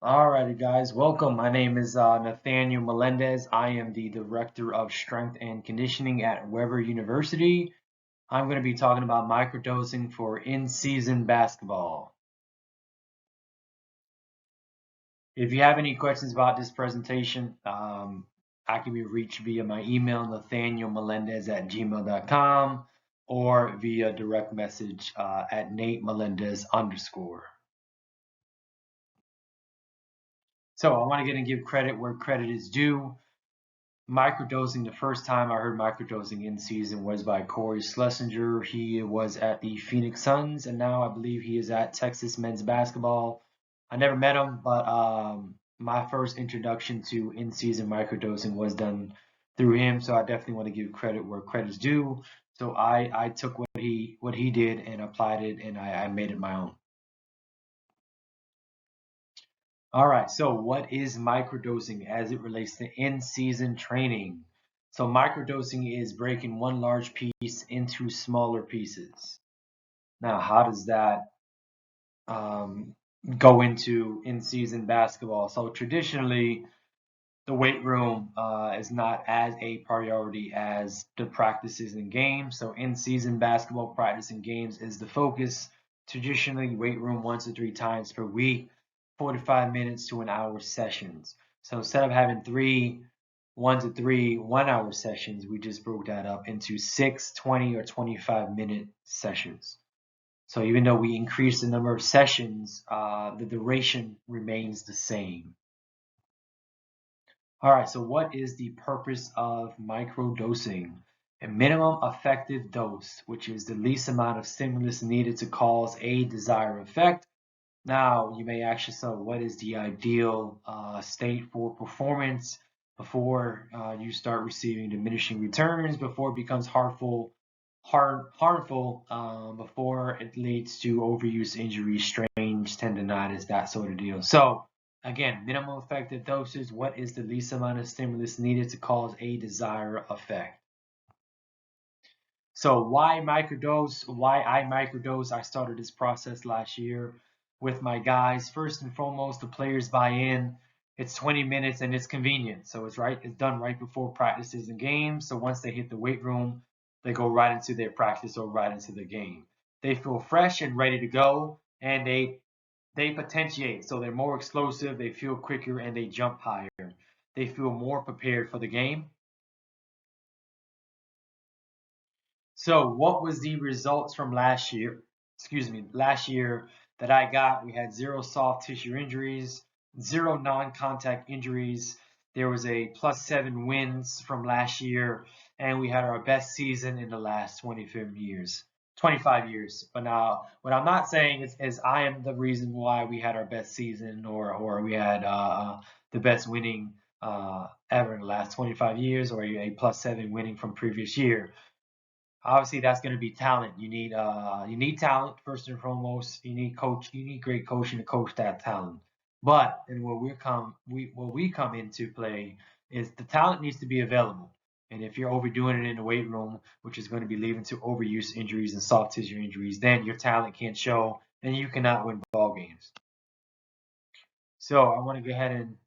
Alrighty, guys, welcome. My name is Nathaniel Melendez. I am the Director of Strength and Conditioning at Weber University. I'm going to be talking about microdosing for in-season basketball. If you have any questions about this presentation, I can be reached via my email, nathanielmelendez@gmail.com, or via direct message at natemelendez_. So I want to get and give credit where credit is due. Microdosing, the first time I heard microdosing in season was by Corey Schlesinger. He was at the Phoenix Suns, and now I believe he is at Texas men's basketball. I never met him, but my first introduction to in-season microdosing was done through him. So I definitely want to give credit where credit's due. So I took what he did and applied it, and I made it my own. All right, so what is microdosing as it relates to in-season training? So microdosing is breaking one large piece into smaller pieces. Now, how does that um, go into in-season basketball? So traditionally, the weight room is not as a priority as the practices and games. So in-season basketball practice and games is the focus. Traditionally, weight room 1 to 3 times per week, 45 minutes to an hour sessions. So instead of having 1 to 3 1 hour sessions, we just broke that up into 6, 20, or 25-minute sessions. So even though we increase the number of sessions, the duration remains the same. All right, so what is the purpose of microdosing? A minimum effective dose, which is the least amount of stimulus needed to cause a desired effect. Now, you may ask yourself, what is the ideal state for performance before you start receiving diminishing returns, before it becomes harmful, before it leads to overuse injuries, strains, tendonitis, that sort of deal. So, again, minimal effective doses. What is the least amount of stimulus needed to cause a desired effect? So why microdose? Why I microdose? I started this process last year with my guys. First and foremost, the players buy in. It's 20 minutes and it's convenient. So it's done right before practices and games. So once they hit the weight room, they go right into their practice or right into the game. They feel fresh and ready to go, and they potentiate. So they're more explosive, they feel quicker, and they jump higher. They feel more prepared for the game. So what was the results from last year? Excuse me, last year that I got, we had zero soft tissue injuries, zero non-contact injuries. There was a +7 wins from last year, and we had our best season in the last 25 years. But now, what I'm not saying is I am the reason why we had our best season or we had the best winning ever in the last 25 years or a +7 winning from previous year. Obviously that's going to be talent. You need talent first and foremost. You need great coaching to coach that talent. But and where we come into play is the talent needs to be available. And if you're overdoing it in the weight room, which is going to be leading to overuse injuries and soft tissue injuries, then your talent can't show and you cannot win ball games. So I want to go ahead and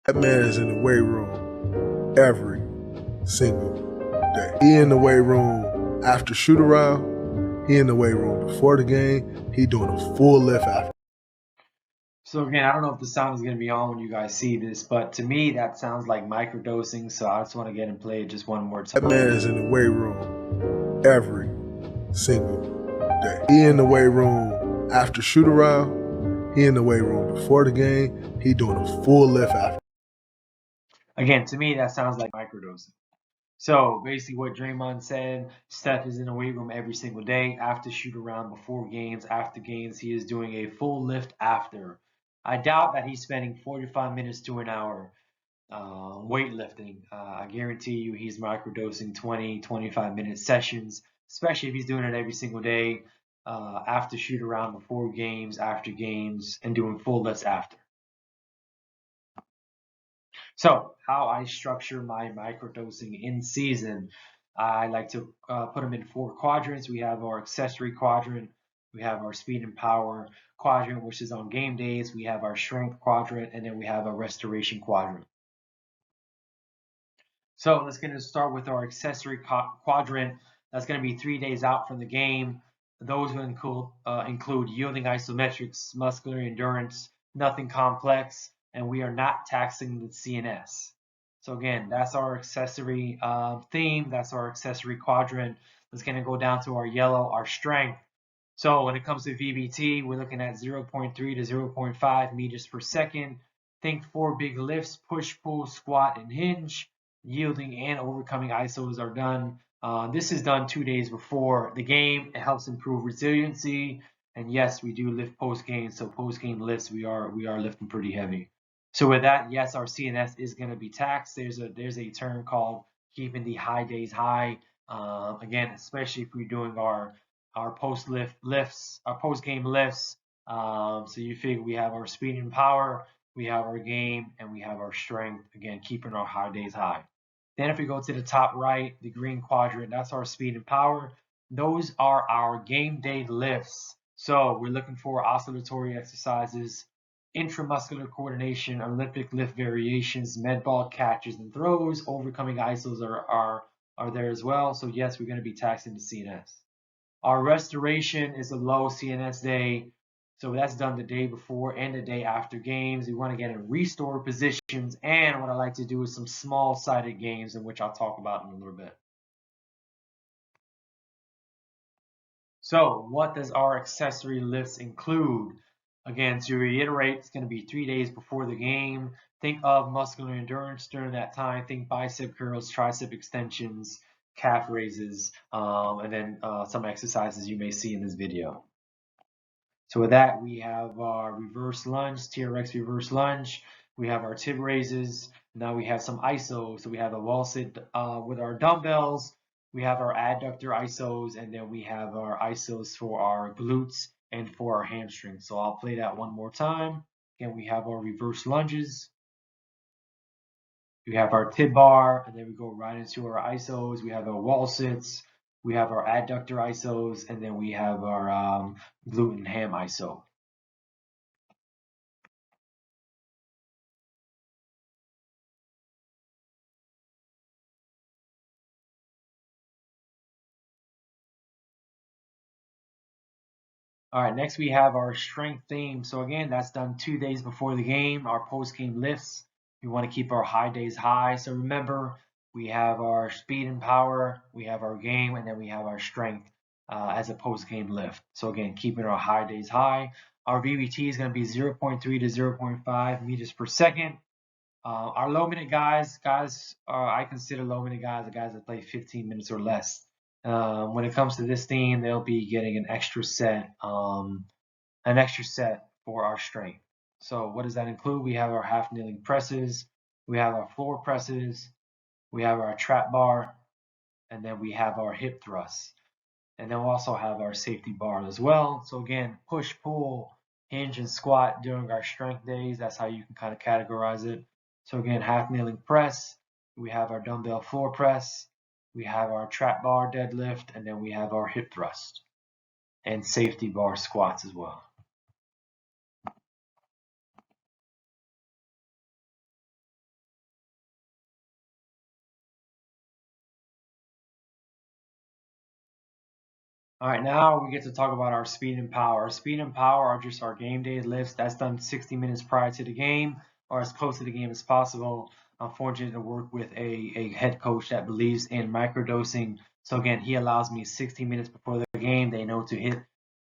That man is in the weight room every single day. He in the weight room after shoot around. He in the weight room before the game. He doing a full lift after. So again, I don't know if the sound is going to be on when you guys see this, but to me that sounds like microdosing. So I just want to get and play it just one more time. That man is in the weight room every single day. He in the weight room after shoot around. He in the weight room before the game. He doing a full lift after. Again, to me that sounds like microdosing. So basically what Draymond said, Steph is in the weight room every single day, after shoot around, before games, after games, he is doing a full lift after. I doubt that he's spending 45 minutes to an hour weightlifting. I guarantee you he's microdosing 20, 25-minute sessions, especially if he's doing it every single day, after shoot around, before games, after games, and doing full lifts after. So how I structure my microdosing in season, I like to put them in 4 quadrants. We have our accessory quadrant, We have our speed and power quadrant, which is on game days. We have our strength quadrant, and then we have a restoration quadrant. So let's get to start with our accessory quadrant. That's going to be 3 days out from the game. Those will include yielding isometrics, muscular endurance, nothing complex, and we are not taxing the CNS. So again, that's our accessory theme. That's our accessory quadrant. Let's going to go down to our yellow, our strength. So when it comes to VBT, we're looking at 0.3 to 0.5 meters per second. Think 4 big lifts, push, pull, squat, and hinge. Yielding and overcoming ISOs are done. This is done 2 days before the game. It helps improve resiliency. And yes, we do lift post game. So post game lifts, we are lifting pretty heavy. So with that, yes, our CNS is going to be taxed. There's a term called keeping the high days high. Again, especially if we're doing our post lifts, our post game lifts. So you figure we have our speed and power, we have our game, and we have our strength. Again, keeping our high days high. Then if we go to the top right, the green quadrant, that's our speed and power. Those are our game day lifts. So we're looking for oscillatory exercises, intramuscular coordination, Olympic lift variations, med ball catches and throws, overcoming ISOs are there as well. So yes, we're going to be taxing the CNS. Our restoration is a low CNS day. So that's done the day before and the day after games. We want to get in restore positions. And what I like to do is some small-sided games, in which I'll talk about in a little bit. So what does our accessory lifts include? Again, to reiterate, it's going to be 3 days before the game. Think of muscular endurance during that time. Think bicep curls, tricep extensions, calf raises, and then some exercises you may see in this video. So with that, we have our reverse lunge, TRX reverse lunge. We have our tib raises. Now we have some ISOs. So we have a wall sit with our dumbbells. We have our adductor ISOs, and then we have our ISOs for our glutes and for our hamstrings. So I'll play that one more time. Again, we have our reverse lunges. We have our tib bar, and then we go right into our ISOs. We have our wall sits. We have our adductor ISOs, and then we have our glute and ham ISO. All right, next we have our strength theme. So again, that's done 2 days before the game, our post-game lifts. We want to keep our high days high. So remember, we have our speed and power, we have our game, and then we have our strength as a post-game lift. So again, keeping our high days high. Our VBT is going to be 0.3 to 0.5 meters per second. Our low minute guys, I consider low minute guys the guys that play 15 minutes or less. When it comes to this theme, they'll be getting an extra set for our strength. So what does that include? We have our half kneeling presses, we have our floor presses, we have our trap bar, and then we have our hip thrusts. And then we'll also have our safety bar as well. So again, push, pull, hinge, and squat during our strength days. That's how you can kind of categorize it. So again, half kneeling press, we have our dumbbell floor press, we have our trap bar deadlift, and then we have our hip thrust and safety bar squats as well. All right, now we get to talk about our speed and power. Our speed and power are just our game day lifts. That's done 60 minutes prior to the game or as close to the game as possible. I'm fortunate to work with a head coach that believes in microdosing. So again, he allows me 60 minutes before the game. They know to hit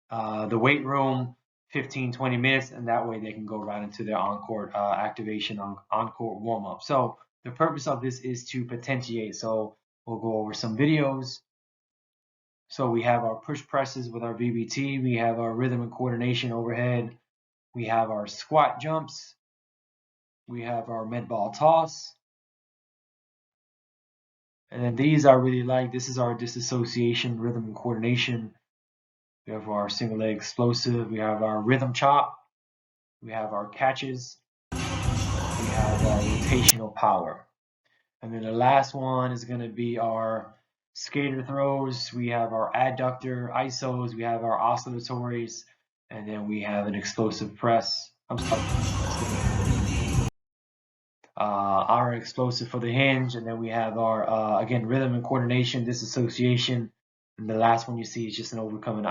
the weight room 15, 20 minutes, and that way they can go right into their on-court activation, on-court warm-up. So the purpose of this is to potentiate. So we'll go over some videos. So we have our push presses with our VBT, we have our rhythm and coordination overhead, we have our squat jumps, we have our med ball toss, and then these I really like. This is our disassociation, rhythm and coordination. We have our single leg explosive, we have our rhythm chop, we have our catches, we have our rotational power. And then the last one is going to be our skater throws, we have our adductor isos, we have our oscillatories, and then we have an explosive press. I'm sorry. Our explosive for the hinge, and then we have our again rhythm and coordination, disassociation, and the last one you see is just an overcoming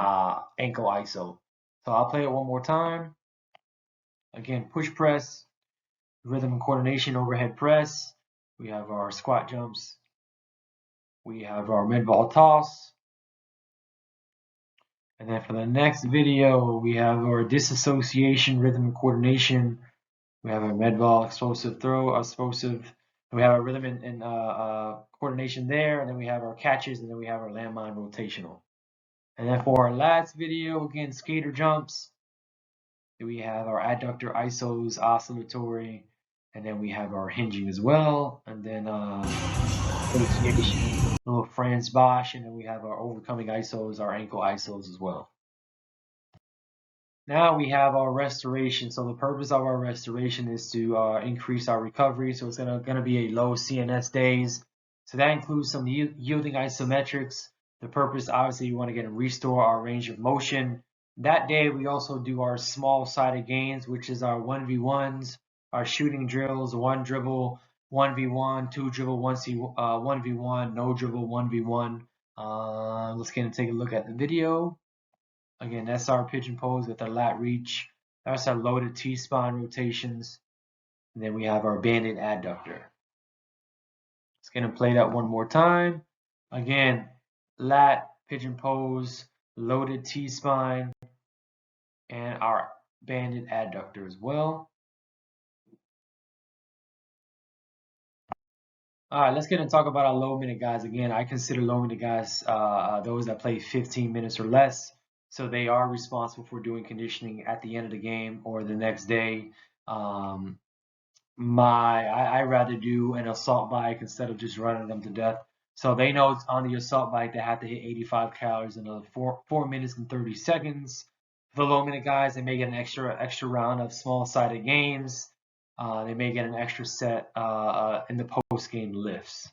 ankle iso. So I'll play it one more time. Again, push press, rhythm and coordination, overhead press. We have our squat jumps. We have our med ball toss. And then for the next video, we have our disassociation, rhythm and coordination. We have our med ball explosive throw, explosive. We have our rhythm and coordination there. And then we have our catches, and then we have our landmine rotational. And then for our last video, again, skater jumps. We have our adductor isos, oscillatory, and then we have our hinging as well. And then association, little Franz Bosch, and then we have our overcoming isos, our ankle isos as well. Now we have our restoration. So the purpose of our restoration is to increase our recovery. So it's gonna be a low CNS days. So that includes some yielding isometrics. The purpose, obviously, you want to get and restore our range of motion. That day we also do our small-sided gains, which is our 1v1s, our shooting drills, 1 dribble, 1v1, 2 dribble, 1v1, no dribble, 1v1. Let's get and take a look at the video. Again, that's our pigeon pose with our lat reach. That's our loaded T-spine rotations. And then we have our banded adductor. Let's get and play that one more time. Again, lat, pigeon pose, loaded T-spine, and our banded adductor as well. All right, let's get and talk about our low minute guys. Again, I consider low minute guys those that play 15 minutes or less. So they are responsible for doing conditioning at the end of the game or the next day. I rather do an assault bike instead of just running them to death. So they know on the assault bike they have to hit 85 calories in another 4 minutes and 30 seconds. For the low minute guys, they may get an extra round of small sided games. They may get an extra set in the post game lifts.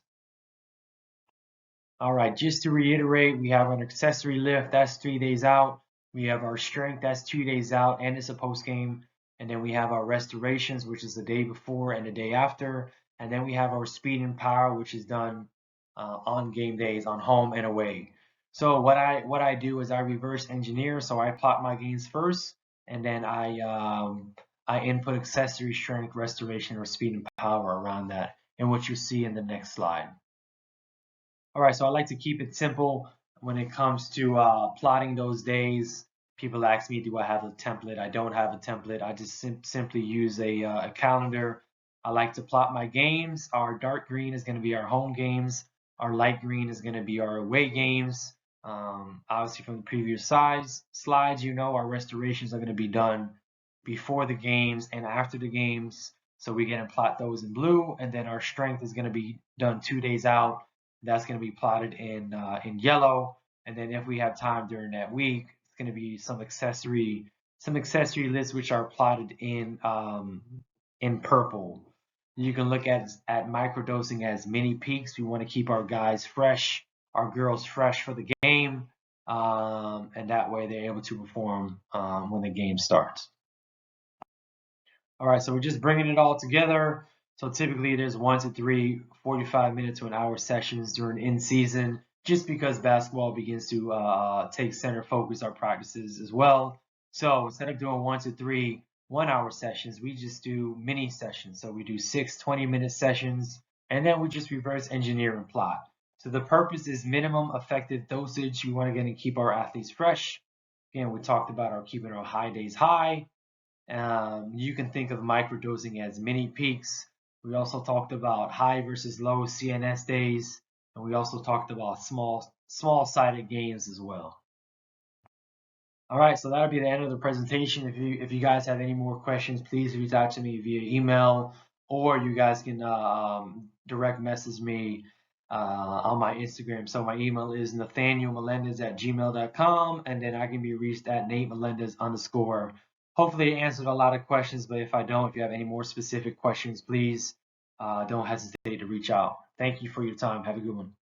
All right, just to reiterate, we have an accessory lift, that's 3 days out. We have our strength, that's 2 days out, and it's a post game. And then we have our restorations, which is the day before and the day after. And then we have our speed and power, which is done on game days, on home and away. So what I do is I reverse engineer. So I plot my gains first, and then I input accessory strength, restoration, or speed and power around that, and what you see in the next slide. All right, so I like to keep it simple when it comes to plotting those days. People ask me, do I have a template? I don't have a template. I just simply use a calendar. I like to plot my games. Our dark green is going to be our home games. Our light green is going to be our away games. Obviously, from the previous slides, you know our restorations are going to be done before the games and after the games. So we get to plot those in blue, and then our strength is going to be done 2 days out. That's going to be plotted in yellow. And then if we have time during that week, it's going to be some accessory lists which are plotted in purple. You can look at microdosing as mini peaks. We want to keep our guys fresh, our girls fresh for the game, and that way they're able to perform when the game starts. All right, so we're just bringing it all together. So typically there's 1 to 3 45-minute to an hour sessions during in season, just because basketball begins to take center focus our practices as well. So instead of doing 1 to 3 1-hour sessions, we just do mini sessions. So we do 6 20-minute sessions, and then we just reverse engineer and plot. So the purpose is minimum effective dosage. We want to get and keep our athletes fresh. Again, we talked about our keeping our high days high. You can think of microdosing as mini peaks. We also talked about high versus low CNS days, and we also talked about small-sided gains as well. All right, so that'll be the end of the presentation. If you guys have any more questions, please reach out to me via email, or you guys can direct message me on my Instagram. So my email is nathanielmelendez@gmail.com, and then I can be reached at natemelendez_. Hopefully I answered a lot of questions, but if I don't, if you have any more specific questions, please don't hesitate to reach out. Thank you for your time. Have a good one.